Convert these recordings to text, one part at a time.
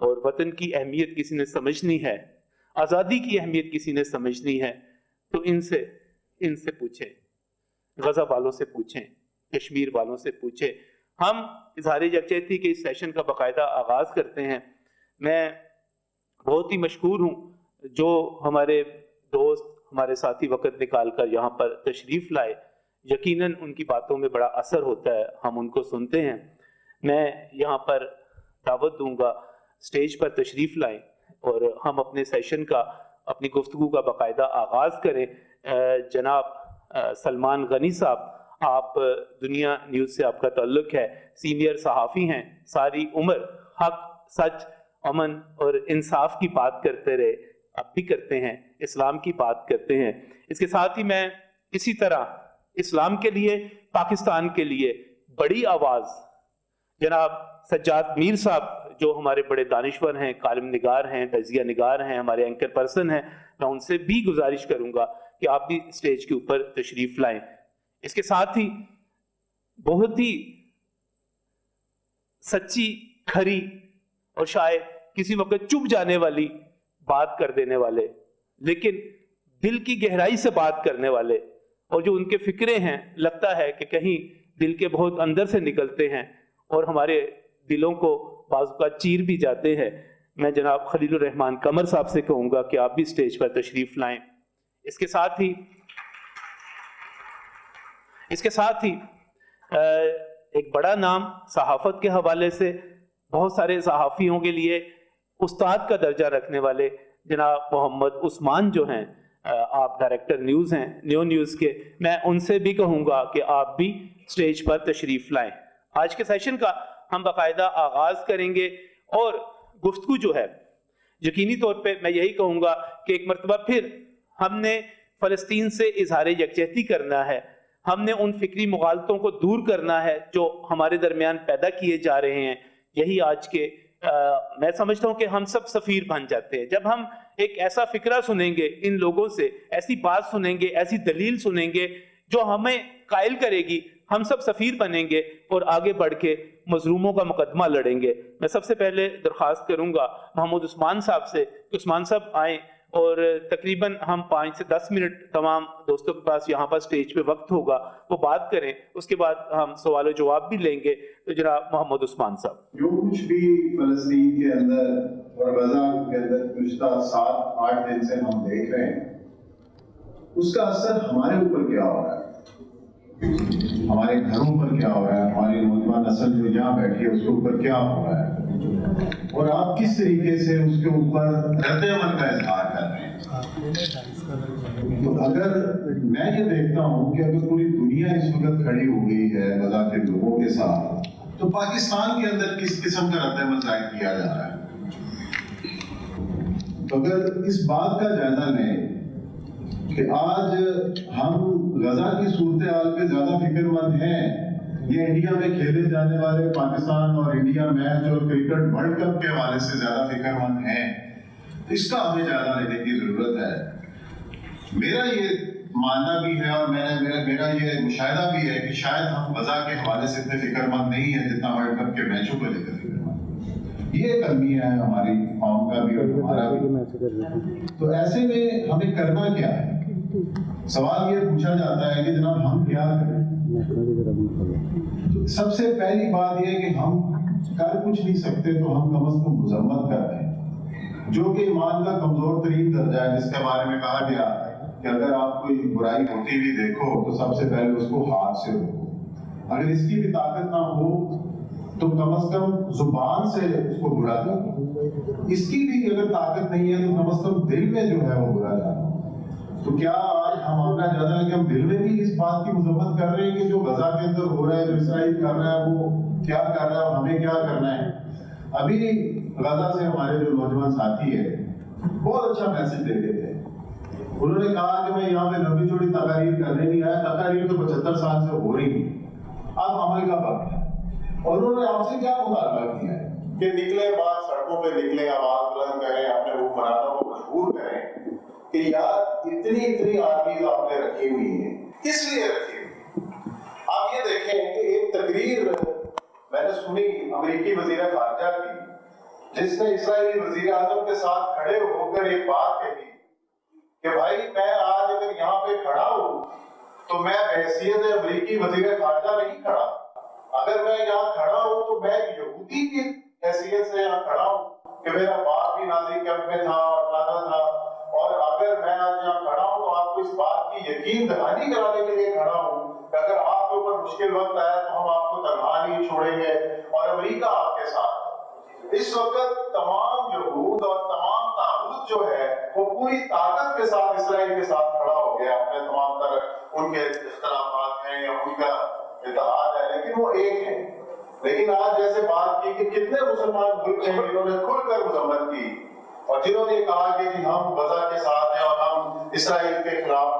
اور وطن کی اہمیت کسی نے سمجھنی ہے، آزادی کی اہمیت کسی نے سمجھنی ہے، تو ان سے پوچھیں، غزہ والوں سے پوچھیں، کشمیر والوں سے پوچھیں۔ ہم اظہار یکجہتی کے اس سیشن کا باقاعدہ آغاز کرتے ہیں۔ میں بہت ہی مشکور ہوں جو ہمارے دوست، ہمارے ساتھی وقت نکال کر یہاں پر تشریف لائے۔ یقیناً ان کی باتوں میں بڑا اثر ہوتا ہے، ہم ان کو سنتے ہیں۔ میں یہاں پر دعوت دوں گا سٹیج پر تشریف لائیں اور ہم اپنے سیشن کا، اپنی گفتگو کا باقاعدہ آغاز کریں۔ جناب سلمان غنی صاحب، آپ دنیا نیوز سے آپ کا تعلق ہے، سینئر صحافی ہیں، ساری عمر حق، سچ، امن اور انصاف کی بات کرتے رہے، اب بھی کرتے ہیں، اسلام کی بات کرتے ہیں۔ اس کے ساتھ ہی میں اسی طرح اسلام کے لیے، پاکستان کے لیے بڑی آواز جناب سجاد میر صاحب، جو ہمارے بڑے دانشور ہیں، کالم نگار ہیں، تجزیہ نگار ہیں، ہمارے اینکر پرسن ہیں، میں ان سے بھی گزارش کروں گا کہ آپ بھی سٹیج کے اوپر تشریف لائیں۔ اس کے ساتھ ہی بہت ہی سچی، کھری اور شاید کسی وقت چپ جانے والی بات کر دینے والے، لیکن دل کی گہرائی سے بات کرنے والے، اور جو ان کے فکرے ہیں لگتا ہے کہ کہیں دل کے بہت اندر سے نکلتے ہیں اور ہمارے دلوں کو بعض اوقات چیر بھی جاتے ہیں۔ میں جناب خلیل الرحمان قمر صاحب سے کہوں گا کہ آپ بھی سٹیج پر تشریف لائیں۔ اس کے ساتھ ہی ایک بڑا نام صحافت کے حوالے سے، بہت سارے صحافیوں کے لیے استاد کا درجہ رکھنے والے جناب محمد عثمان جو ہیں، آپ ڈائریکٹر نیوز ہیں نیو نیوز کے، میں ان سے بھی کہوں گا کہ آپ بھی سٹیج پر تشریف لائیں۔ آج کے سیشن کا ہم باقاعدہ آغاز کریں گے، اور گفتگو جو ہے یقینی طور پہ میں یہی کہوں گا کہ ایک مرتبہ پھر ہم نے فلسطین سے اظہار یکجہتی کرنا ہے، ہم نے ان فکری مغالطوں کو دور کرنا ہے جو ہمارے درمیان پیدا کیے جا رہے ہیں۔ یہی آج کے میں سمجھتا ہوں کہ ہم سب سفیر بن جاتے ہیں جب ہم ایک ایسا فکرہ سنیں گے ان لوگوں سے، ایسی بات سنیں گے، ایسی دلیل سنیں گے جو ہمیں قائل کرے گی، ہم سب سفیر بنیں گے اور آگے بڑھ کے مظلوموں کا مقدمہ لڑیں گے۔ میں سب سے پہلے درخواست کروں گا محمد عثمان صاحب سے کہ عثمان صاحب آئیں، اور تقریباً ہم 5 سے 10 منٹ تمام دوستوں کے پاس یہاں پر سٹیج پہ وقت ہوگا، وہ بات کریں، اس کے بعد ہم سوال و جواب بھی لیں گے۔ تو جناب محمد عثمان صاحب۔ جو کچھ بھی فلسطین کے اندر اور غزہ کے اندر گزشتہ 7-8 دن سے ہم دیکھ رہے ہیں، اس کا اثر ہمارے اوپر کیا ہو رہا ہے، ہمارے گھروں پر کیا ہو رہا ہے، ہماری نوجوان نسل جو یہاں بیٹھی ہے اس کے اوپر کیا ہو رہا ہے، اور آپ کس طریقے سے اس کے اوپر رد عمل کا اظہار کر رہے ہیں۔ تو اگر میں یہ دیکھتا ہوں کہ اگر پوری دنیا اس وقت کھڑی ہو گئی ہے غزہ کے لوگوں کے ساتھ، تو پاکستان کے اندر کس قسم کا رد عمل ظاہر کیا جا رہا ہے۔ تو اگر اس بات کا جائزہ لیں کہ آج ہم غزہ کی صورتحال پہ زیادہ فکر مند ہیں، یہ انڈیا میں کھیلے جانے والے پاکستان اور انڈیا میچ اور کرکٹ ورلڈ کپ کے حوالے سے زیادہ فکر مند ہیں، اس کا ہمیں جائزہ لینے کی ضرورت ہے۔ میرا یہ ماننا بھی ہے اور میرا یہ مشاہدہ بھی ہے کہ شاید ہم غزہ کے حوالے سے اتنے فکر مند نہیں ہیں جتنا ورلڈ کپ کے میچوں کو لے کر فکر مند۔ یہ کمی ہے ہماری قوم کا بھی اور ہمارا بھی۔ تو ایسے میں ہمیں کرنا کیا ہے؟ سوال یہ پوچھا جاتا ہے کہ جناب ہم کیا کریں؟ سب سے پہلی بات یہ کہ ہم کر کچھ نہیں سکتے تو ہم کم از کم مذمت کر رہے ہیں، جو کہ ایمان کا کمزور ترین درجہ ہے، جس کے بارے میں کہا گیا کہ اگر آپ کوئی برائی ہوتی ہوئی دیکھو تو سب سے پہلے اس کو ہاتھ سے روکو۔ اگر اس کی بھی طاقت نہ ہو تو کم از کم زبان سے اس کو برا کرو، اس کی بھی اگر طاقت نہیں ہے تو کم از کم دل میں جو ہے وہ برا جانا۔ تو کیا آج ہم اپنا جانا ہے کہ ہم دل میں بھی اس بات کی مذمت کر رہے ہیں کہ جو غزہ کے اندر ہو رہا ہے، جو اسرائیل کر رہا ہے، وہ کیا کر رہا ہے اور ہمیں کیا کرنا ہے؟ ابھی غزہ سے ہمارے جو نوجوان ساتھی ہے بہت اچھا میسج دے گئے تھے، انہوں نے کہا کہ میں یہاں پہ لمبی چوڑی تقاریر کرنے نہیں آیا، تقاریر تو 75 سال سے ہو رہی ہیں، اب عمل کا وقت ہے۔ اور انہوں نے آپ سے کیا مطالبہ کیا ہے کہ نکلے باہر سڑکوں پہ نکلیں، آواز بلند کریں، اپنے حکمرانوں کو مجبور کریں کہ یار اتنی آرمیز آپ نے رکھی ہوئی ہیں، کس لیے رکھی ہوئی؟ آپ یہ دیکھیں کہ ایک تقریر میں نے سنی امریکی وزیر خارجہ کی، جس نے اسرائیلی وزیر اعظم کے ساتھ کھڑے ہو کر ایک بات کہی کہ بھائی میں آج اگر یہاں پہ کھڑا ہوں تو میں بحیثیت امریکی وزیر خارجہ نہیں کھڑا، اگر میں یہاں کھڑا ہوں تو میں یہودی کی حیثیت سے یہاں کھڑا ہوں کہ میرا باپ بھی نازی کیمپ میں تھا اور فلانا تھا، اور اگر میں آج یہاں کھڑا ہوں تو آپ کو اس بات کی یقین دہانی کرانے کے لیے کھڑا ہوں کہ اگر آپ کے اوپر مشکل وقت آیا تو ہم آپ کو تنہا نہیں چھوڑیں گے اور امریکہ آپ کے ساتھ۔ اس وقت تمام یہود اور تمام طاغوت جو ہے وہ پوری طاقت کے ساتھ اسرائیل کے ساتھ کھڑا ہو گیا، اپنے تمام تر ان کے اختلافات ہیں یا ان کا اتحاد ہے لیکن وہ ایک ہیں۔ لیکن آج جیسے بات کی کہ کتنے مسلمان ملک ہیں جنہوں نے کھل کر مذمت کی اور جنہوں نے کہا کہ جی ہم غزہ کے ساتھ ہیں اور ہم اسرائیل کے خلاف،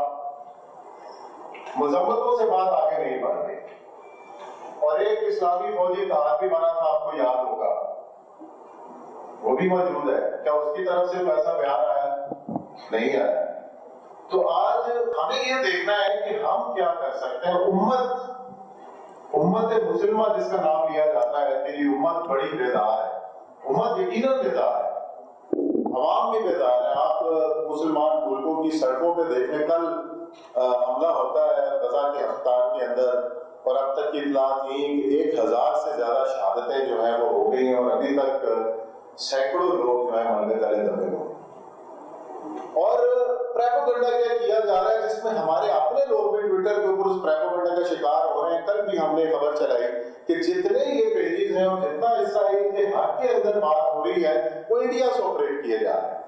مذمتوں سے بات آگے نہیں بڑھ رہی۔ اور ایک اسلامی فوجی اتحاد بھی بنا تھا، آپ کو یاد ہوگا، وہ بھی موجود ہے، کیا اس کی طرف سے پیسہ بیان آیا؟ نہیں آیا۔ تو آج ہمیں یہ دیکھنا ہے کہ ہم کیا کر سکتے ہیں۔ امت مسلمہ جس کا نام لیا جاتا ہے کہ یہ امت بڑی بیدار ہے، امت یقیناً بیدار ہے، عوام بھی بیدار ہے۔ آپ مسلمان ملکوں کی سڑکوں پہ دیکھیں، کل حملہ ہوتا ہے غزہ کے ہسپتال کے اندر اور اب تک کی اطلاعات یہ کہ 1000 سے زیادہ شہادتیں جو ہیں وہ ہو گئی ہیں اور ابھی تک سینکڑوں لوگ جو ہیں ملبے تلے دبے ہوئے۔ اور پریپوگنڈا کیا جا رہا ہے جس میں ہمارے اپنے لوگ بھی ٹویٹر کے اوپر اس پریپوگنڈا کا شکار ہو رہے ہیں۔ کل بھی ہم نے خبر چلائی کہ جتنے یہ پیجز ہیں اور جتنا اسرائیل کے حق کے اندر بات ہو رہی ہے وہ انڈیا سے آپریٹ کیے جا رہے ہیں۔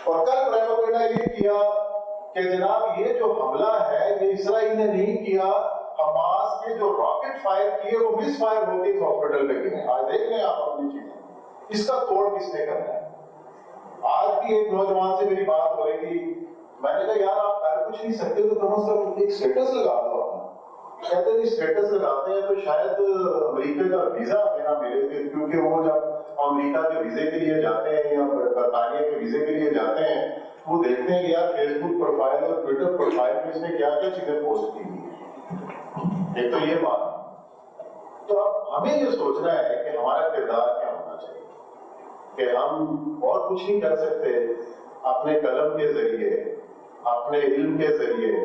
اور کل پریپوگنڈا یہ کیا کہ جناب یہ جو حملہ ہے یہ اسرائیل نے نہیں کیا، حماس کے جو راکٹ فائر کیے وہ مس فائر ہو کے ہاسپٹل پہ گرے۔ آج دیکھ لیں آپ اپنی چیزیں، اس کا توڑ کس نے کرنا ہے؟ آج بھی ایک نوجوان سے میری بات ہو رہی تھی، میں نے کہا یار آپ کر کچھ نہیں سکتے تو کم از کم ایک اسٹیٹس لگا دو اپنا۔ کہتے ہیں اسٹیٹس لگاتے ہیں تو شاید امریکہ کا ویزا میرا ملے، کیونکہ وہ جب امریکہ کے ویزے کے لیے جاتے ہیں یا برطانیہ کے ویزے کے لیے جاتے ہیں وہ دیکھتے ہیں کہ یار فیس بک پروفائل اور ٹویٹر پروفائل میں اس نے کیا کیا چیزیں پوسٹ کی ہیں۔ ایک تو یہ بات، تو اب ہمیں یہ سوچنا ہے کہ ہمارا کردار کیا ہونا چاہیے کہ ہم اور کچھ نہیں کر سکتے، اپنے قلم کے ذریعے، اپنے علم کے ذریعے،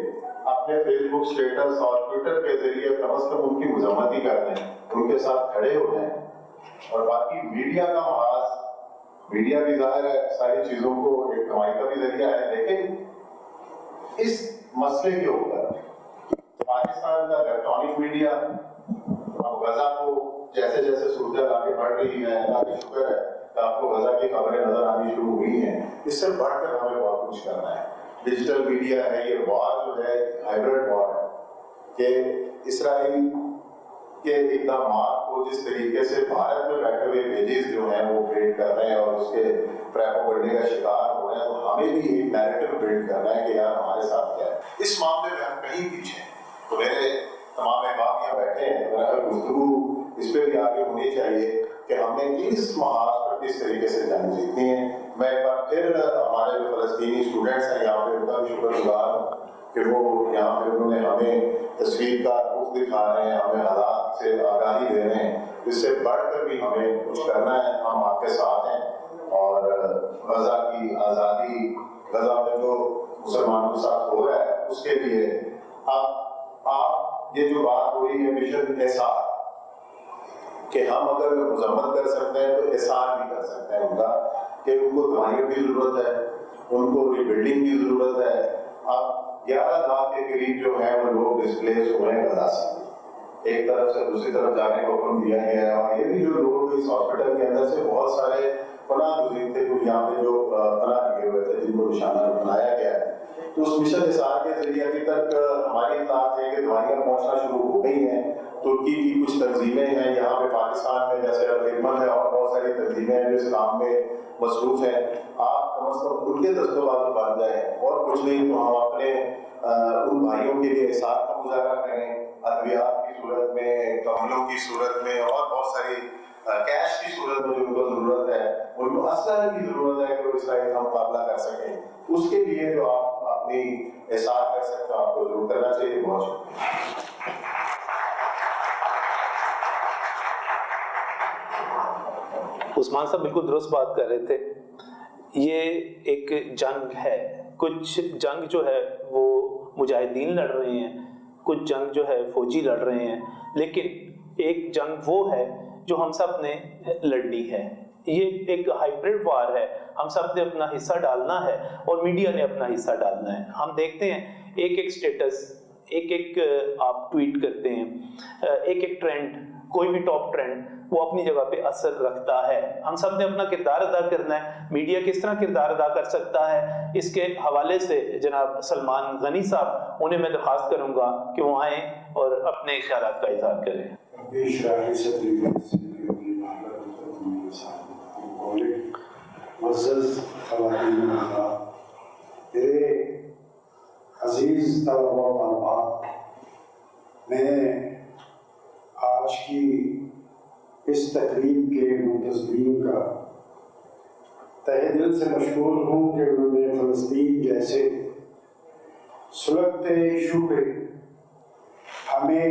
اپنے فیس بک سٹیٹس اور ٹویٹر کے ذریعے کم از کم ان کی مذمت ہی کر دیں، ان کے ساتھ کھڑے ہو جائیں۔ اور باقی میڈیا کا محاذ، میڈیا بھی ظاہر ہے ساری چیزوں کو ایک کمائی کا بھی ذریعہ ہے، لیکن اس مسئلے کے اوپر پاکستان کا الیکٹرانک میڈیا اب غزہ کو جیسے جیسے صورتحال آگے بڑھ رہی ہے، اللہ کا شکر ہے کہ آپ کو غزہ کی خبریں نظر آنی شروع ہوئی ہیں، اس سے بڑھ کر ہمیں بہت کچھ کرنا ہے۔ ڈیجیٹل میڈیا ہے، یہ وار جو ہے ہائبرڈ وار ہے کہ اسرائیل کے اقدامات کو جس طریقے سے بھارت میں بیٹھے ہوئے پیجز جو ہیں وہ بلڈ کر رہے ہیں اور اس کے پریپوگنڈے کا شکار ہو رہے ہیں، تو ہمیں بھی ایک نیریٹو بلڈ کرنا ہے کہ یار ہمارے ساتھ کیا ہے۔ اس معاملے میں ہم کہیں پیچھے ہیں۔ تو میرے تمام احباب یہاں بیٹھے ہیں، میرا گفتگو اس پہ بھی آگے ہونی چاہیے کہ ہم نے اس محاذ پر کس طریقے سے جنگ جیتنی ہے۔ میں ایک بار پھر ہمارے جو فلسطینی اسٹوڈنٹس ہیں یہاں پہ ان کا بھی شکر گزار ہوں کہ وہ یہاں پہ انہوں نے ہمیں تصویر کا رخ دکھا رہے ہیں، ہمیں حالات سے آگاہی دے رہے ہیں۔ اس سے بڑھ کر بھی ہمیں کچھ کرنا ہے، ہم آپ کے ساتھ ہیں۔ اور غزہ کی آزادی، غزہ میں جو مسلمانوں کے ساتھ ہو رہا ہے اس کے لیے اب آپ یہ جو بات ہو رہی ہے مشن احسار، کہ ہم اگر مذمت کر سکتے ہیں تو احسار بھی کر سکتے ہیں ان کا، کہ ان کو دوائیوں کی ضرورت ہے، ان کو ری بلڈنگ کی ضرورت ہے۔ اب 11 لاکھ کے قریب جو ہیں وہ لوگ ڈسپلیس ہوئے ہیں غزہ سے، ایک طرف سے دوسری طرف جانے کا حکم دیا گیا ہے۔ اور یہ بھی جو لوگ اس ہاسپٹل کے اندر سے بہت سارے پناہ گزین تھے جو یہاں پہ جو پناہ لیے ہوئے تھے جن کو نشانہ بنایا گیا ہے، تو اس مشن احسار کے ذریعے ابھی تک ہماری اطلاعات ہے کہ دوائیاں پہنچنا شروع ہو گئی ہیں۔ ترکی کی کچھ تنظیمیں ہیں یہاں پہ پاکستان میں، جیسے الخدمت ہے اور بہت ساری تنظیمیں ہیں جو اس کام میں مصروف ہیں۔ آپ کم از کم ان کے دست و بازو بن جائیں، اور کچھ نہیں تو ہم اپنے ان بھائیوں کے لیے احساس کا مظاہرہ کریں، ادویات کی صورت میں، کملوں کی صورت میں، اور بہت ساری کیش کی صورت میں جو ان کو ضرورت ہے، ان کو اسلحہ کی ضرورت ہے کہ وہ اسرائیل کا مقابلہ کر سکیں۔ اس کے لیے جو آپ اپنی احساس کر سکتے ہیں آپ کو ضرور کرنا چاہیے۔ بہت شکریہ۔ عثمان صاحب بالکل درست بات کر رہے تھے. یہ ایک جنگ ہے. کچھ جنگ جو ہے وہ مجاہدین لڑ رہے ہیں, کچھ جنگ جو ہے فوجی لڑ رہے ہیں, لیکن ایک جنگ وہ ہے جو ہم سب نے لڑنی ہے. یہ ایک ہائبرڈ وار ہے. ہم سب نے اپنا حصہ ڈالنا ہے اور میڈیا نے اپنا حصہ ڈالنا ہے. ہم دیکھتے ہیں ایک ایک سٹیٹس, ایک ایک آپ ٹویٹ کرتے ہیں, ایک ایک ٹرینڈ, کوئی بھی ٹاپ ٹرینڈ وہ اپنی جگہ پہ اثر رکھتا ہے. ہم سب نے اپنا کردار ادا کرنا ہے. میڈیا کس طرح کردار ادا کر سکتا ہے, اس کے حوالے سے جناب سلمان غنی صاحب, انہیں میں درخواست کروں گا کہ وہ آئیں اور اپنے خیالات کا اظہار کریں. معزز خواتین میرے عزیز طلباء و طالبات، میں آج کی اس تقریب کے منتظمین کا تہہ دل سے مشکور ہوں کہ انہوں نے فلسطین جیسے سلگتے ایشو پہ ہمیں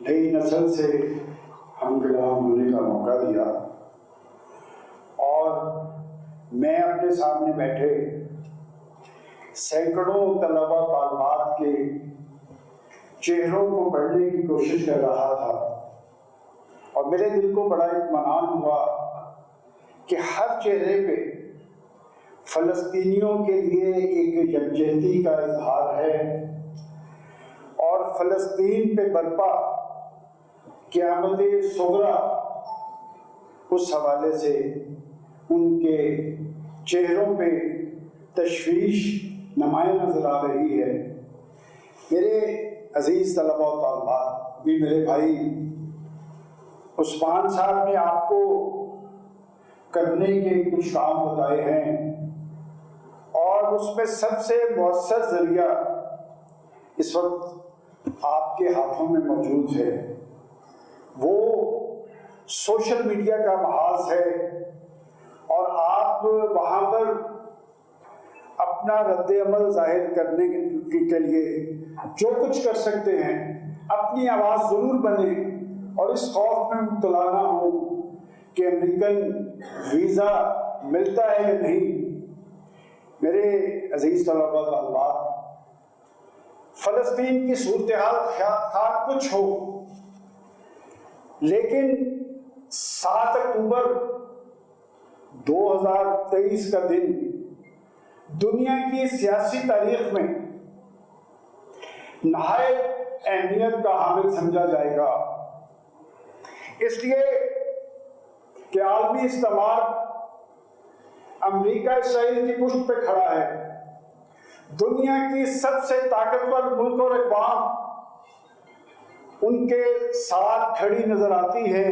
نئی نسل سے ہم کلام ہونے کا موقع دیا. اور میں اپنے سامنے بیٹھے سینکڑوں طلباء طالبات کے چہروں کو پڑھنے کی کوشش کر رہا تھا اور میرے دل کو بڑا اطمینان ہوا کہ ہر چہرے پہ فلسطینیوں کے لیے ایک یکجہتی کا اظہار ہے اور فلسطین پہ برپا قیامت صغریٰ اس حوالے سے ان کے چہروں پہ تشویش نمایاں نظر آ رہی ہے. میرے عزیز طلباء و طالبات، بھی میرے بھائی عثمان صاحب نے آپ کو کرنے کے کچھ کام بتائے ہیں اور اس میں سب سے مؤثر ذریعہ اس وقت آپ کے ہاتھوں میں موجود ہے. وہ سوشل میڈیا کا محاذ ہے اور آپ وہاں پر اپنا رد عمل ظاہر کرنے کے لیے جو کچھ کر سکتے ہیں اپنی آواز ضرور بنے اور اس خوف میں مبتلا نہ ہو کہ امریکن ویزا ملتا ہے یا نہیں. میرے عزیز طلباء طالبات، فلسطین کی صورتحال خواہ کچھ ہو، لیکن 7 اکتوبر 2023 کا دن دنیا کی سیاسی تاریخ میں نہایت اہمیت کا حامل سمجھا جائے گا. اس لیے کہ عالمی استعمار امریکہ اسرائیل کی پشت پہ کھڑا ہے. دنیا کی سب سے طاقتور ملک اور اقوام ان کے ساتھ کھڑی نظر آتی ہے.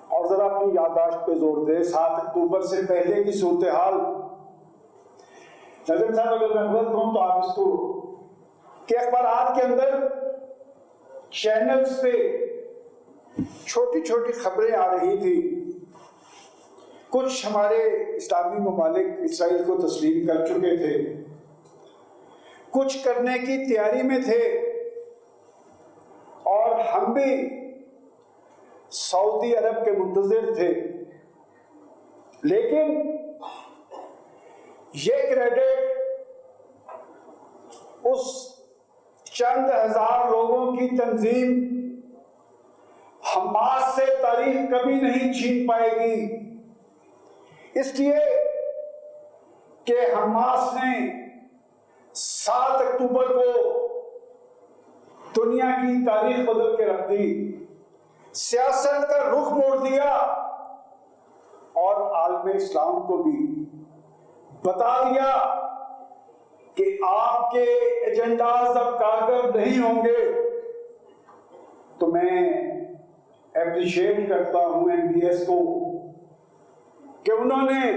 اور ذرا اپنی یادداشت پہ زور دے، 7 اکتوبر سے پہلے کی صورتحال. نظر صاحب اگر میں غلط کہوں تو آپ اس کو کہ اخبارات کے اندر چینلز پہ چھوٹی چھوٹی خبریں آ رہی تھی. کچھ ہمارے اسلامی ممالک اسرائیل کو تسلیم کر چکے تھے، کچھ کرنے کی تیاری میں تھے اور ہم بھی سعودی عرب کے منتظر تھے. لیکن یہ کریڈٹ اس چند ہزار لوگوں کی تنظیم حماس سے تاریخ کبھی نہیں چھین پائے گی، اس لیے کہ حماس نے 7 اکتوبر کو دنیا کی تاریخ بدل کے رکھ دی، سیاست کا رخ موڑ دیا اور عالم اسلام کو بھی بتا دیا کہ آپ کے ایجنڈاز اب کارگر نہیں ہوں گے. تو میں اپریشیٹ کرتا ہوں MBS کو کہ انہوں نے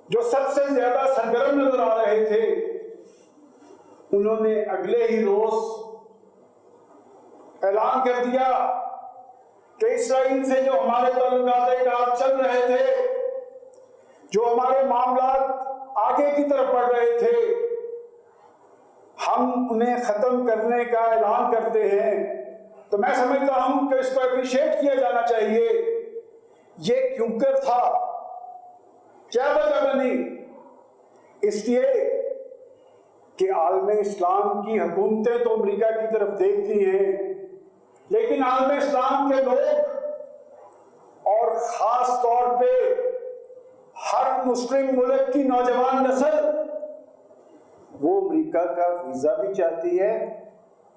جو سب سے زیادہ سرگرم نظر آ رہے تھے، انہوں نے اگلے ہی روز اعلان کر دیا کہ اسرائیل سے جو ہمارے تعلقات کار چل رہے تھے، جو ہمارے معاملات آگے کی طرف بڑھ رہے تھے، ہم انہیں ختم کرنے کا اعلان کرتے ہیں. تو میں سمجھتا ہوں کہ اس کو اپریشیٹ کیا جانا چاہیے یہ کیوں کر تھا؟ کیا وجہ بنی؟ اس لیے کہ عالم اسلام کی حکومتیں تو امریکہ کی طرف دیکھتی ہیں، لیکن عالم اسلام کے لوگ اور خاص طور پہ ہر مسلم ملک کی نوجوان نسل وہ امریکہ کا ویزا بھی چاہتی ہے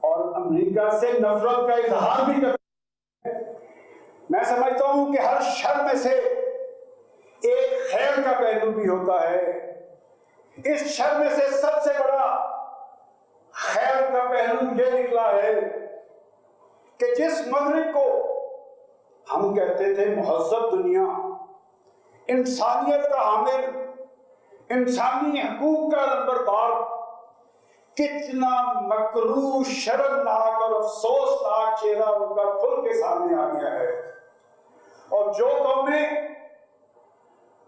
اور امریکہ سے نفرت کا اظہار بھی کرتی ہے۔ میں سمجھتا ہوں کہ ہر شر میں سے ایک خیر کا پہلو بھی ہوتا ہے۔ اس شر میں سے سب سے بڑا خیر کا پہلو یہ نکلا ہے کہ جس مغرب کو ہم کہتے تھے مہذب دنیا، انسانیت کا حامل، انسانی حقوق کا نمبردار، کتنا مکروہ، شرمناک اور افسوسناک چہرہ ان کا کھل کے سامنے آ گیا ہے۔ اور جو قومیں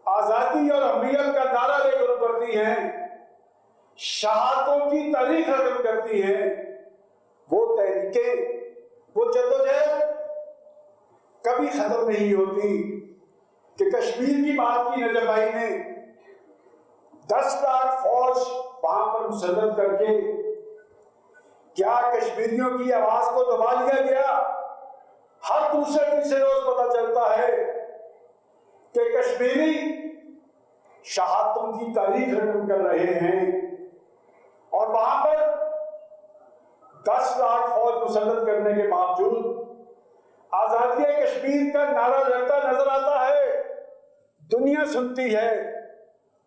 آزادی اور حمیت کا نعرہ لے کر ابھرتی ہیں، شہادتوں کی تاریخ رقم کرتی ہیں، وہ تحریکیں، وہ جدوجہد کبھی ختم نہیں ہوتی۔ کہ کشمیر کی بات کی نجف بھائی نے 10 لاکھ فوج وہاں پر مسلط کر کے کیا کشمیریوں کی آواز کو دبا لیا گیا؟ ہر دوسرے تیسرے روز پتہ چلتا ہے کہ کشمیری شہادتوں کی تاریخ رقم کر رہے ہیں، اور وہاں پر 10 لاکھ فوج مسلط کرنے کے باوجود آزادی کشمیر کا نعرہ لگتا نظر آتا ہے، دنیا سنتی ہے۔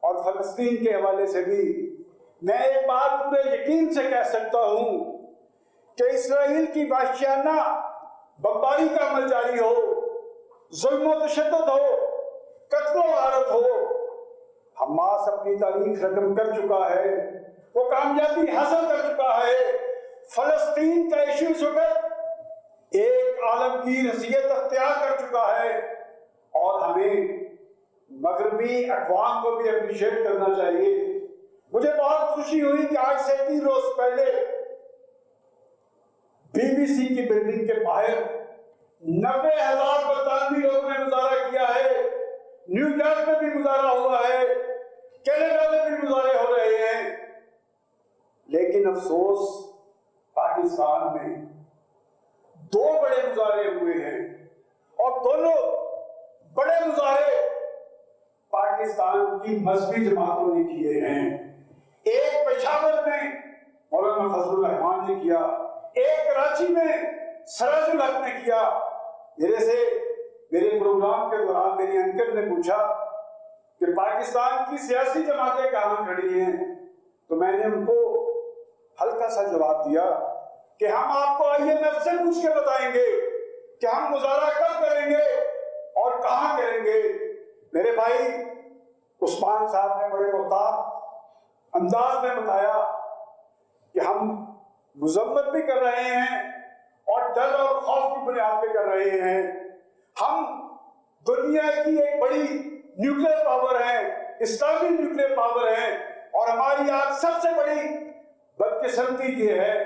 اور فلسطین کے حوالے سے بھی میں ایک بات پورے یقین سے کہہ سکتا ہوں کہ اسرائیل کی وحشیانہ بمباری کا عمل جاری ہو، ظلم و تشدد ہو، قتل و غارت ہو، حماس اپنی تاریخ رقم کر چکا ہے، وہ کامیابی حاصل کر چکا ہے۔ فلسطین کا ایشو اس وقت ایک عالمگیر حیثیت اختیار کر چکا ہے، اور ہمیں مغربی اقوام کو بھی اپریشیٹ کرنا چاہیے۔ مجھے بہت خوشی ہوئی کہ آج سے 3 روز پہلے BBC کی بلڈنگ کے باہر 90,000 برطانوی لوگوں نے مظاہرہ کیا ہے، نیو یارک میں بھی مظاہرہ ہوا ہے، کینیڈا میں بھی مظاہرے ہو رہے ہیں، لیکن افسوس پاکستان میں 2 بڑے مظاہرے ہوئے ہیں، اور دونوں بڑے مظاہرے پاکستان کی مذہبی جماعتوں نے کیے ہیں۔ ایک پشاور میں مولانا فضل الرحمان نے کیا، ایک کراچی میں سراج الحق نے کیا۔ میرے پروگرام کے دوران میری انکل نے پوچھا کہ پاکستان کی سیاسی جماعتیں کہاں کھڑی ہیں، تو میں نے ان کو ہلکا سا جواب دیا کہ ہم آپ کو IMF سے پوچھ کے بتائیں گے کہ ہم مظاہرہ کب کریں گے اور کہاں کریں گے۔ میرے بھائی عثمان صاحب نے بڑے محتاط انداز میں بتایا کہ ہم مذمت بھی کر رہے ہیں اور ڈر اور خوف کی بنیاد پہ کر رہے ہیں۔ ہم دنیا کی ایک بڑی نیوکلیئر پاور ہیں، اسلامی نیوکلیئر پاور ہیں، اور ہماری آج سب سے بڑی بدقسمتی یہ ہے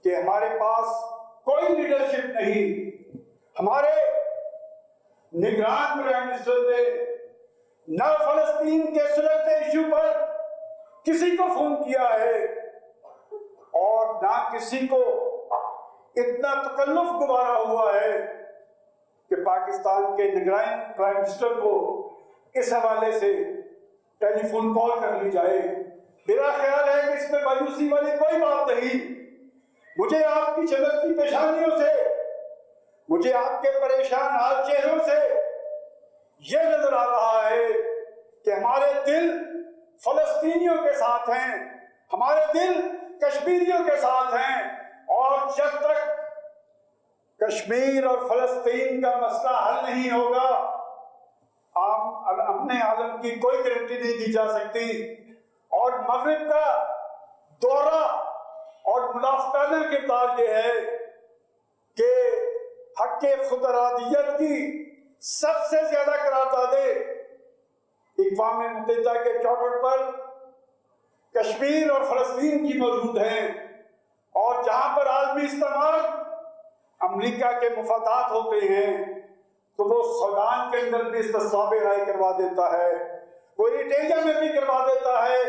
کہ ہمارے پاس کوئی لیڈرشپ نہیں۔ ہمارے نگران پرائم منسٹر نے نہ فلسطین کے سلگتے ایشو پر کسی کو فون کیا ہے، اور نہ کسی کو اتنا تکلف گوارا ہوا ہے کہ پاکستان کے نگران پرائم منسٹر کو اس حوالے سے ٹیلی فون کال کر لی جائے۔ میرا خیال ہے کہ اس میں مایوسی والی کوئی بات نہیں۔ مجھے آپ کی چمکتی پیشانیوں سے، مجھے آپ کے پریشان حال چہروں سے یہ نظر آ رہا ہے کہ ہمارے دل فلسطینیوں کے ساتھ ہیں، ہمارے دل کشمیریوں کے ساتھ ہیں، اور جب تک کشمیر اور فلسطین کا مسئلہ حل نہیں ہوگا، امن عالم کی کوئی گارنٹی نہیں دی جا سکتی۔ اور مغرب کا دورہ اور منافقانہ کردار یہ ہے کہ حق خود ارادیت کی سب سے زیادہ قراردادیں اقوام متحدہ کے چوکٹ پر کشمیر اور فلسطین کی موجود ہیں، اور جہاں پر عالمی استعمال امریکہ کے مفادات ہوتے ہیں، تو وہ سودان کے اندر بھی استصواب رائے کروا دیتا ہے، وہ ایرٹریا میں بھی کروا دیتا ہے،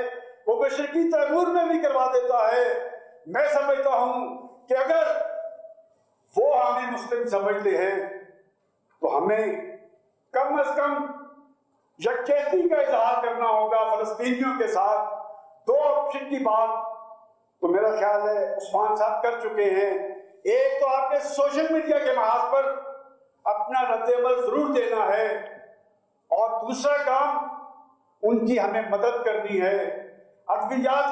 وہ مشرقی تیمور میں بھی کروا دیتا ہے۔ میں سمجھتا ہوں کہ اگر وہ ہمیں مسلم سمجھتے ہیں تو ہمیں کم از کم یکجہتی کا اظہار کرنا ہوگا فلسطینیوں کے ساتھ۔ دو آپشن کی بات تو میرا خیال ہے عثمان صاحب کر چکے ہیں۔ ایک تو آپ نے سوشل میڈیا کے محاذ پر اپنا رد عمل ضرور دینا ہے، اور دوسرا کام ان کی ہمیں مدد کرنی ہے ادویات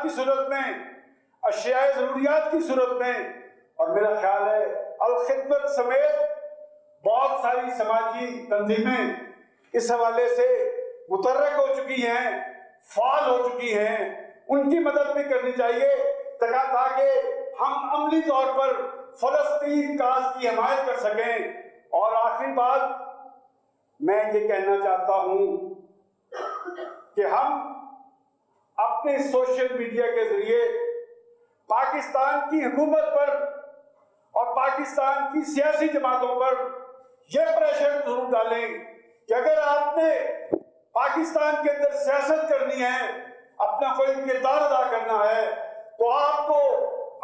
کی صورت میں، اشیاء ضروریات کی صورت میں، اور میرا خیال ہے الخدمت سمیت بہت ساری سماجی تنظیمیں اس حوالے سے متحرک ہو چکی ہیں، فعال ہو چکی ہیں، ان کی مدد بھی کرنی چاہیے تاکہ ہم عملی طور پر فلسطین کاز کی حمایت کر سکیں۔ اور آخری بات میں یہ کہنا چاہتا ہوں کہ ہم اپنے سوشل میڈیا کے ذریعے پاکستان کی حکومت پر اور پاکستان کی سیاسی جماعتوں پر یہ پریشر ضرور ڈالیں کہ اگر آپ نے پاکستان کے اندر سیاست کرنی ہے، اپنا کوئی کردار ادا کرنا ہے، تو آپ کو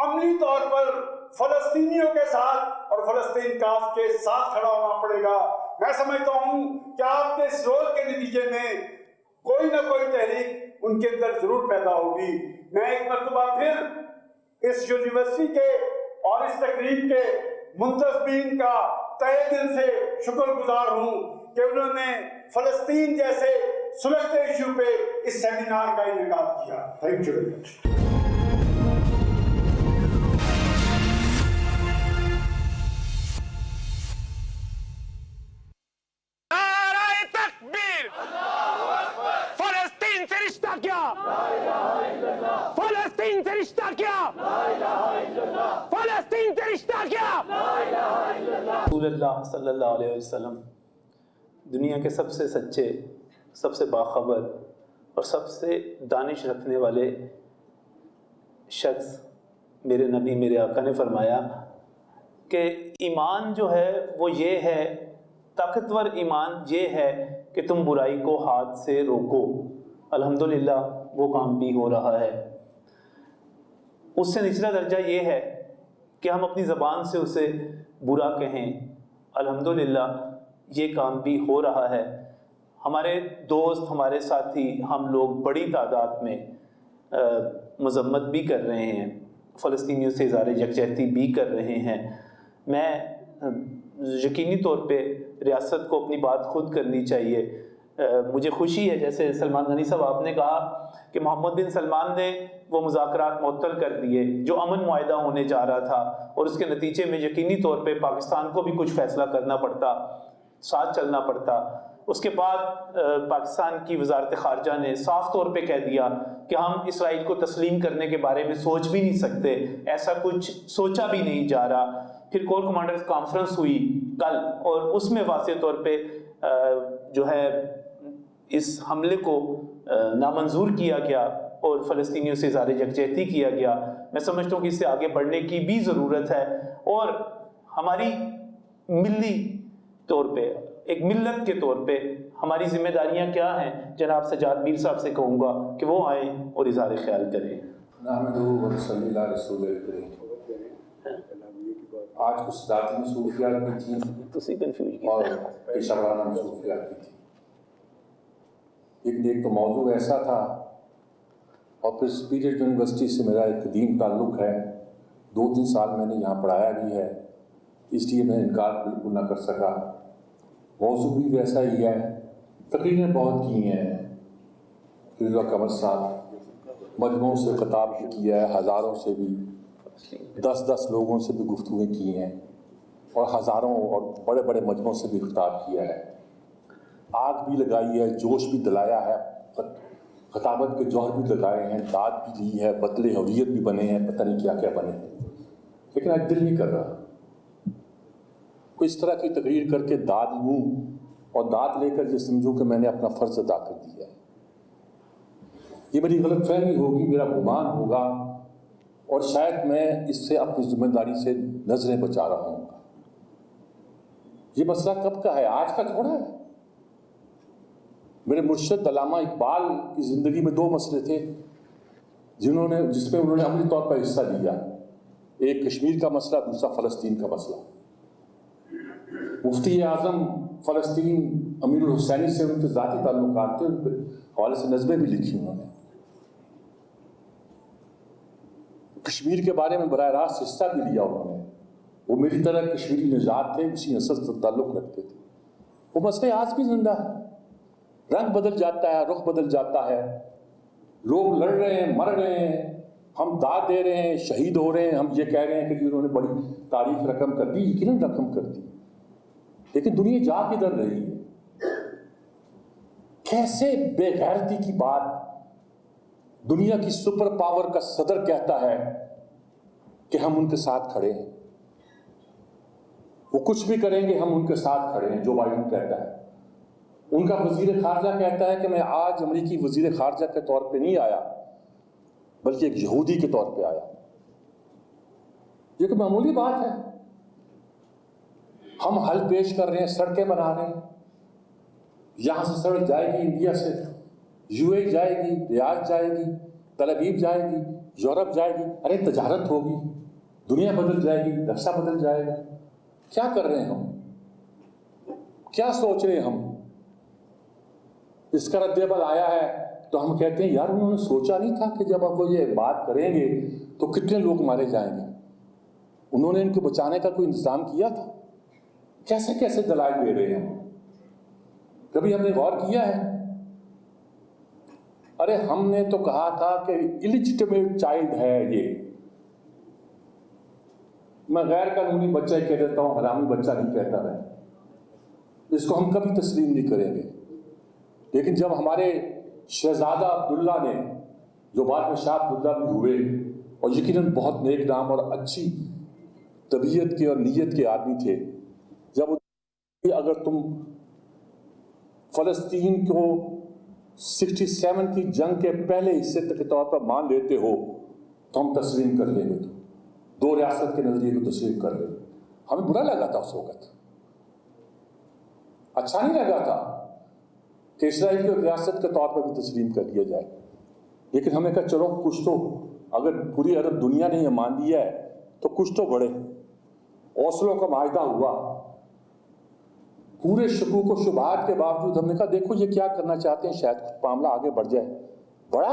عملی طور پر فلسطینیوں کے ساتھ اور فلسطین کاز کے ساتھ کھڑا ہونا پڑے گا۔ میں سمجھتا ہوں کہ آپ کے اس رول کے نتیجے میں کوئی نہ کوئی تحریک ان کے اندر ضرور پیدا ہوگی۔ میں ایک مرتبہ پھر اس یونیورسٹی کے اور اس تقریب کے منتظمین کا تہہ دل سے شکر گزار ہوں کہ انہوں نے فلسطین جیسے سلگتے ایشو پہ اس سیمینار کا انعقاد کیا۔ Thank you very much. فلسطین سے رشتہ کیا؟ فلسطین سے رشتہ کیا؟ رسول اللہ صلی اللہ علیہ وسلم دنیا کے سب سے سچے، سب سے باخبر اور سب سے دانش رکھنے والے شخص میرے نبی میرے آقا نے فرمایا کہ ایمان جو ہے وہ یہ ہے، طاقتور ایمان یہ ہے کہ تم برائی کو ہاتھ سے روکو۔ الحمدللہ وہ کام بھی ہو رہا ہے۔ اس سے نچلا درجہ یہ ہے کہ ہم اپنی زبان سے اسے برا کہیں۔ الحمدللہ یہ کام بھی ہو رہا ہے۔ ہمارے دوست، ہمارے ساتھی، ہم لوگ بڑی تعداد میں مذمت بھی کر رہے ہیں، فلسطینیوں سے اظہار یکجہتی بھی کر رہے ہیں۔ میں یقینی طور پہ ریاست کو اپنی بات خود کرنی چاہیے۔ مجھے خوشی ہے، جیسے سلمان غنی صاحب آپ نے کہا کہ محمد بن سلمان نے وہ مذاکرات معطل کر دیے جو امن معاہدہ ہونے جا رہا تھا، اور اس کے نتیجے میں یقینی طور پہ پاکستان کو بھی کچھ فیصلہ کرنا پڑتا، ساتھ چلنا پڑتا۔ اس کے بعد پاکستان کی وزارت خارجہ نے صاف طور پہ کہہ دیا کہ ہم اسرائیل کو تسلیم کرنے کے بارے میں سوچ بھی نہیں سکتے، ایسا کچھ سوچا بھی نہیں جا رہا۔ پھر کور کمانڈرز کانفرنس ہوئی کل، اور اس میں واضح طور پہ جو ہے اس حملے کو نامنظور کیا گیا اور فلسطینیوں سے اظہار یکجہتی کیا گیا۔ میں سمجھتا ہوں کہ اس سے آگے بڑھنے کی بھی ضرورت ہے، اور ہماری ملی طور پہ، ایک ملت کے طور پہ ہماری ذمہ داریاں کیا ہیں؟ جناب سجاد میر صاحب سے کہوں گا کہ وہ آئیں اور اظہار خیال کریں۔ آج کچھ ذاتی مصروفیات بھی تھیں اور پیشہ ورانہ مصروفیات بھی تھیں، لیکن ایک تو موضوع ایسا تھا، اور پھر سپیریٹ یونیورسٹی سے میرا ایک قدیم تعلق ہے، 2-3 سال میں نے یہاں پڑھایا بھی ہے، اس لیے میں انکار بالکل نہ کر سکا۔ موضوع بھی ویسا ہی ہے، تقریریں بہت کی ہیں، فیض قمر صاحب مجموعوں سے خطاب بھی کیا ہے، ہزاروں سے بھی، 10 لوگوں سے بھی گفتگویں کی ہیں، اور ہزاروں اور بڑے بڑے مجموعوں سے بھی خطاب کیا ہے، آگ بھی لگائی ہے، جوش بھی دلایا ہے، خطابت کے جوہر بھی لگائے ہیں، داد بھی لی ہے، بطل حریت بھی بنے ہیں، پتہ نہیں کیا کیا بنے ہیں، لیکن آج دل نہیں کر رہا کوئی اس طرح کی تقریر کر کے داد لوں اور داد لے کر یہ سمجھوں کہ میں نے اپنا فرض ادا کر دیا ہے۔ یہ میری غلط فہمی ہوگی، میرا گمان ہوگا، اور شاید میں اس سے اپنی ذمہ داری سے نظریں بچا رہا ہوں۔ یہ مسئلہ کب کا ہے؟ آج کا تھوڑا ہے. میرے مرشد علامہ اقبال کی زندگی میں 2 مسئلے تھے جس میں انہوں نے عملی طور پر حصہ لیا. ایک کشمیر کا مسئلہ، دوسرا فلسطین کا مسئلہ. مفتی اعظم فلسطین امیر الحسینی سے ان کے ذاتی تعلقات تھے، ان کے حوالے سے نظمیں بھی لکھی انہوں نے. کشمیر کے بارے میں براہ راست حصہ بھی لیا انہوں نے. وہ میری طرح کشمیری نژاد تھے، اسی نسل سے تعلق رکھتے تھے. وہ مسئلہ آج بھی زندہ ہے. رنگ بدل جاتا ہے، رخ بدل جاتا ہے، لوگ لڑ رہے ہیں، مر رہے ہیں، ہم داد دے رہے ہیں، شہید ہو رہے ہیں. ہم یہ کہہ رہے ہیں کہ انہوں نے بڑی تاریخ رقم کر دی. یقیناً رقم کر دی، لیکن دنیا جا کدھر رہی ہے؟ کیسے بے غیرتی کی بات دنیا کی سپر پاور کا صدر کہتا ہے کہ ہم ان کے ساتھ کھڑے ہیں. وہ کچھ بھی کریں گے ہم ان کے ساتھ کھڑے ہیں. جو بائیڈن کہتا ہے. ان کا وزیر خارجہ کہتا ہے کہ میں آج امریکی وزیر خارجہ کے طور پہ نہیں آیا بلکہ ایک یہودی کے طور پہ آیا. یہ کوئی معمولی بات ہے؟ ہم حل پیش کر رہے ہیں، سڑکیں بنا رہے ہیں. یہاں سے سڑک جائے گی انڈیا سے یو اے جائے گی، ریاض جائے گی، تل ابیب جائے گی، یورپ جائے گی. ارے تجارت ہوگی، دنیا بدل جائے گی، نقشہ بدل جائے گا. کیا کر رہے ہیں ہم؟ کیا سوچ رہے ہیں ہم؟ اس کا رد عمل آیا ہے تو ہم کہتے ہیں یار انہوں نے سوچا نہیں تھا کہ جب آپ وہ یہ بات کریں گے تو کتنے لوگ مارے جائیں گے. انہوں نے ان کو بچانے کا کوئی انتظام کیا تھا؟ کیسے کیسے دلائل دے رہے ہیں؟ کبھی ہم نے غور کیا ہے؟ ارے ہم نے تو کہا تھا کہ الیجٹمیٹ چائلڈ ہے یہ. میں غیر قانونی بچہ ہی کہہ دیتا ہوں، حرامی بچہ نہیں کہتا میں. اس کو ہم کبھی تسلیم نہیں کریں گے. لیکن جب ہمارے شہزادہ عبداللہ نے، جو بعد میں شاہ عبداللہ بھی ہوئے اور یقیناً بہت نیک نام اور اچھی طبیعت کے اور نیت کے آدمی تھے، جب اگر تم فلسطین کو 67 کی جنگ کے پہلے حصے کے طور پر مان لیتے ہو تو ہم تسلیم کر لیں گے. 2 ریاست کے نظریے کو تسلیم کر لیں. ہمیں برا لگا تھا اس وقت، اچھا نہیں لگا تھا کہ اسرائیل کو ایک ریاست کے طور پر بھی تسلیم کر دیا جائے. لیکن ہمیں کہا چلو کچھ تو، اگر پوری عرب دنیا نے یہ مان لیا ہے تو کچھ تو بڑھے. اوسلو کا معاہدہ ہوا، پورے شکوک و شبہات کے باوجود ہم نے کہا دیکھو یہ کیا کرنا چاہتے ہیں، شاید کچھ معاملہ آگے بڑھ جائے. بڑھا.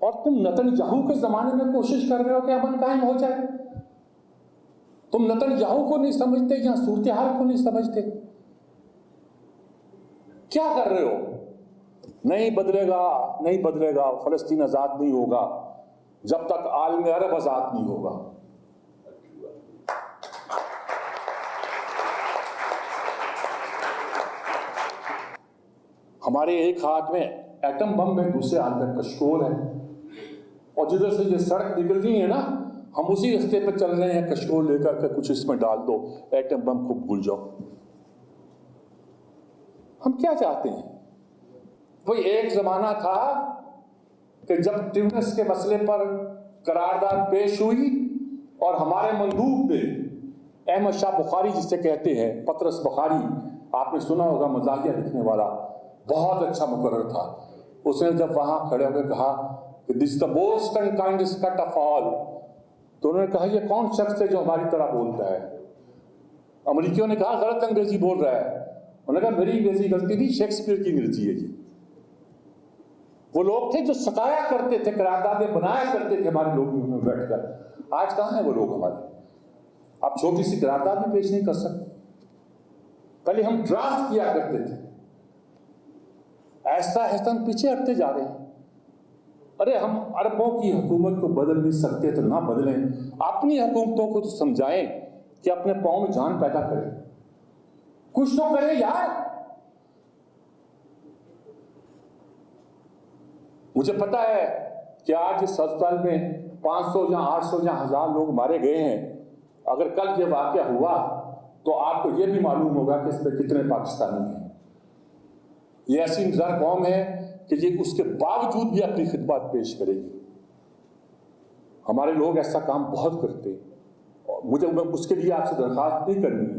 اور تم نتن یاہو کے زمانے میں کوشش کر رہے ہو کہ امن قائم ہو جائے. تم نتن یاہو کو نہیں سمجھتے یا صورتحال کو نہیں سمجھتے. کیا کر رہے ہو؟ نہیں بدلے گا، نہیں بدلے گا. فلسطین آزاد نہیں ہوگا جب تک عالم عرب آزاد نہیں ہوگا. ہمارے ایک ہاتھ میں ایٹم بم ہے، دوسرے ہاتھ میں کشکول ہے. اور جدھر سے یہ سڑک نکل رہی ہے نا، ہم اسی رستے پہ چل رہے ہیں. کشکول لے کر کے کچھ اس میں ڈال دو، ایٹم بم کو بھول جاؤ. ہم کیا چاہتے ہیں؟ کوئی ایک زمانہ تھا کہ جب ٹیونس کے مسئلے پر قرارداد پیش ہوئی اور ہمارے مندوب نے، احمد شاہ بخاری جسے کہتے ہیں، پطرس بخاری، آپ نے سنا ہوگا، مزاحیہ لکھنے والا، بہت اچھا مقرر تھا. اس نے جب وہاں کھڑے ہو کے کہا کہ this the most unkindest cut of all, تو انہوں نے کہا یہ کون شخص ہے جو ہماری طرح بولتا ہے؟ امریکیوں نے کہا غلط انگریزی بول رہا ہے. انہوں نے کہا میری انگریزی غلطی نہیں، شیکسپیئر کی انگریزی ہے. جی وہ لوگ تھے جو سکایا کرتے تھے، قراردادیں بنایا کرتے تھے ہمارے لوگوں میں بیٹھ کر. آج کہاں ہیں وہ لوگ ہمارے؟ آپ چھوٹی سی قرارداد بھی پیش نہیں کر سکتے. پہلے ہم ڈرافٹ کیا کرتے تھے. ایسا ایسا ہم پیچھے ہٹتے جا رہے ہیں. ارے ہم عربوں کی حکومت کو بدل نہیں سکتے تو نہ بدلیں. اپنی حکومتوں کو تو سمجھائیں کہ اپنے پاؤں میں جان پیدا کریں. کچھ تو کریں یار. مجھے پتا ہے کہ آج اس ہسپتال میں 500 یا 800 یا 1000 لوگ مارے گئے ہیں. اگر کل یہ واقعہ ہوا تو آپ کو یہ بھی معلوم ہوگا کہ اس میں کتنے پاکستانی ہیں. یہ ایسی انتظار قوم ہے کہ یہ اس کے باوجود بھی اپنی خدمات پیش کرے گی. ہمارے لوگ ایسا کام بہت کرتے ہیں. مجھے اس کے لیے آپ سے درخواست نہیں کرنی ہے.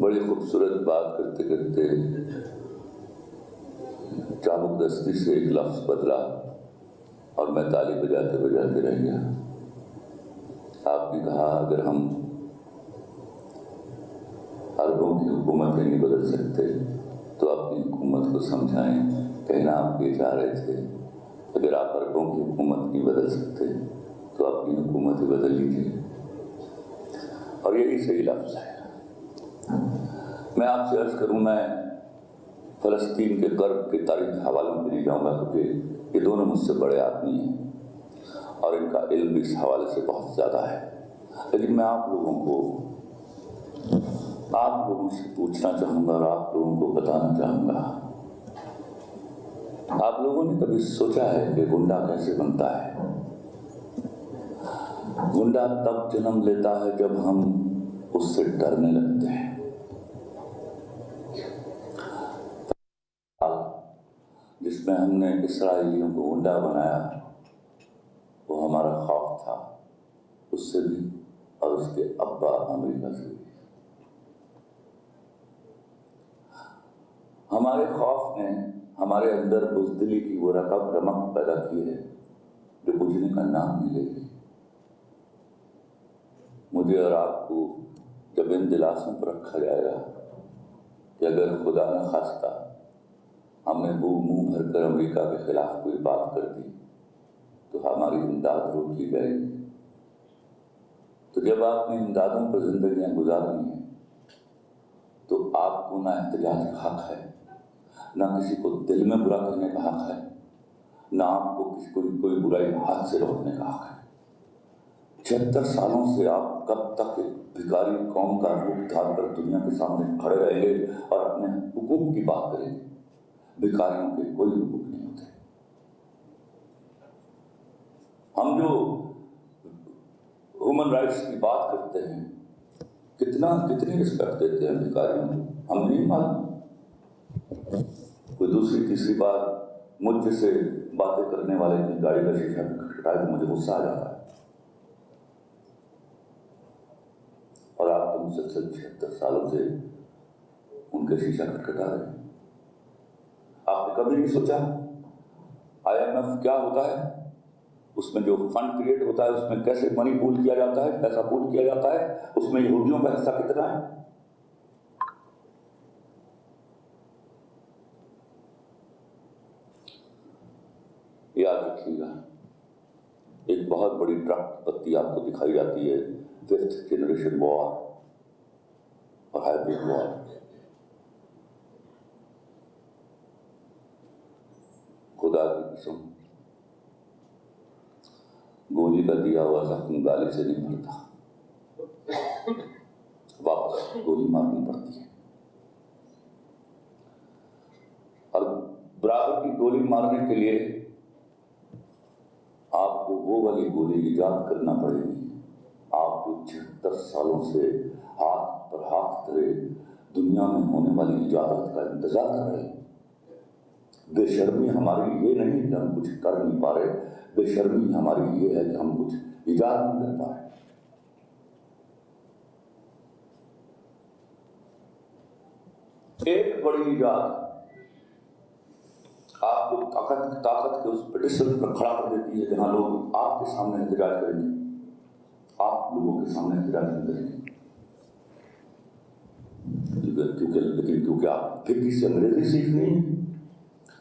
بڑی خوبصورت بات کرتے کرتے چابک دستی سے ایک لفظ بدلا اور میں تالی بجاتے بجاتے رہ گیا. آپ نے کہا اگر ہم عربوں کی حکومتیں نہیں بدل سکتے تو اپنی حکومت کو سمجھائیں. کہنا آپ یہ چاہ رہے تھے اگر آپ عربوں کی حکومت نہیں بدل سکتے تو اپنی حکومت ہی بدل لیجیے. اور یہی صحیح لفظ ہے. میں آپ سے عرض کروں، میں فلسطین کے کرب کے تاریخ حوالوں پہ نہیں جاؤں گا کیونکہ یہ دونوں مجھ سے بڑے آدمی ہیں اور ان کا علم بھی اس حوالے سے بہت زیادہ ہے. لیکن میں آپ لوگوں سے پوچھنا چاہوں گا اور آپ لوگوں کو بتانا چاہوں گا، آپ لوگوں نے کبھی سوچا ہے کہ گنڈا کیسے بنتا ہے؟ گنڈا تب جنم لیتا ہے جب ہم اس سے ڈرنے لگتے ہیں. جس میں ہم نے اسرائیلیوں کو گنڈا بنایا وہ ہمارا خوف تھا، اس سے بھی اور اس کے ابا امریکہ سے بھی. ہمارے خوف نے ہمارے اندر بزدلی کی وہ رمق پیدا کی ہے جو بجھنے کا نام نہیں لے گی. مجھے اور آپ کو جب ان دلاسوں پر رکھا جائے گا کہ اگر خدا نہ خواستہ ہم نے منہ بھر کر امریکہ کے خلاف کوئی بات کر دی تو ہماری امداد روک لی جائے گی. تو جب آپ نے امدادوں پر زندگیاں گزارنی ہیں تو آپ کو نہ احتجاج کا حق ہے، نہ کسی کو دل میں برا کہنے کا حق ہے، نہ آپ کو کوئی برائی ہاتھ سے روکنے کا حق ہے. 76 سالوں سے آپ کب تک ایک بھکاری قوم کا روپ دھار کر دنیا کے سامنے کھڑے رہیں گے اور اپنے حقوق کی بات کریں گے؟ بھکاریوں کے کوئی حقوق نہیں ہوتے. ہم جو ہیومن رائٹس کی بات کرتے ہیں کتنی رسپیکٹ دیتے ہیں بھکاریوں کو، ہم نہیں معلوم. کوئی دوسری تیسری بار مجھ جیسے باتیں کرنے والے کی گاڑی کا شیشہ کھٹکھٹائے تو مجھے غصہ آ جاتا ہے. اور آپ تو مسلسل 76 سالوں سے ان کے شیشہ کھٹکھٹا رہے ہیں. آپ نے کبھی نہیں سوچا IMF کیا ہوتا ہے؟ اس میں جو فنڈ کریٹ ہوتا ہے اس میں کیسے منی پول کیا جاتا ہے، پیسہ پول کیا جاتا ہے، اس میں یہودیوں کا حصہ کتنا ہے؟ یاد رکھیے گا، ایک بہت بڑی ٹرک پتی آپ کو دکھائی جاتی ہے، 5th جنریشن وار اور ہائبرڈ وار. خدا کی قسم گولی کا دیا ہوا زخم گالی سے نہیں بھرتا، واپس گولی مارنی پڑتی ہے. اور برابر کی گولی مارنے کے لیے آپ کو وہ والی گولی ایجاد کرنا پڑے گی. آپ کو 76 سالوں سے ہاتھ پر ہاتھ دھرے دنیا میں ہونے والی ایجادات کا انتظار کر رہے ہیں. بے شرمی ہماری یہ نہیں کہ ہم کچھ کر نہیں پا رہے، بے شرمی ہماری یہ ہے کہ ہم کچھ ایجاد نہیں کر پا رہے. ایک بڑی ایجاد آپ کو طاقت کے اس پٹیشن پر کھڑا کر دیتی ہے جہاں لوگ آپ کے سامنے احتجاج کریں گے، آپ لوگوں کے سامنے احتجاج نہیں کریں گے. کیونکہ آپ پھر کسی انگریزی سیکھنی ہے،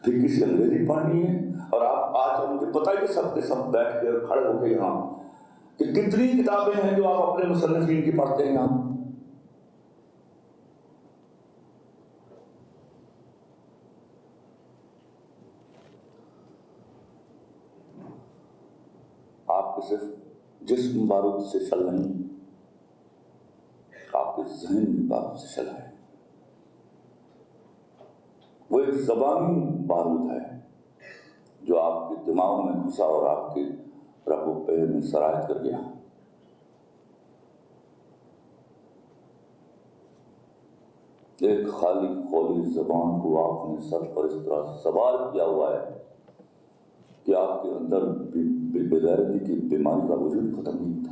پھر کسی انگریزی پڑھنی ہے. اور آپ آج مجھے پتہ ہے کہ سب کے سب بیٹھ کے کھڑے ہو کے یہاں کہ کتنی کتابیں ہیں جو آپ اپنے مصنفین کی پڑھتے ہیں. یہاں آپ کے صرف جسم بارود سے شل نہیں، آپ کے ذہن بھی بارود سے شل ہے. وہ ایک زبانی بارود ہے جو آپ کے دماغ میں گھسا اور آپ کے رگ و پے میں سرایت کر گیا. ایک خالی خولی زبان کو آپ نے سر پر اس طرح سوار کیا ہوا ہے کہ آپ کے اندر بے غیرتی کی بیماری کا وجود ختم نہیں ہوتا.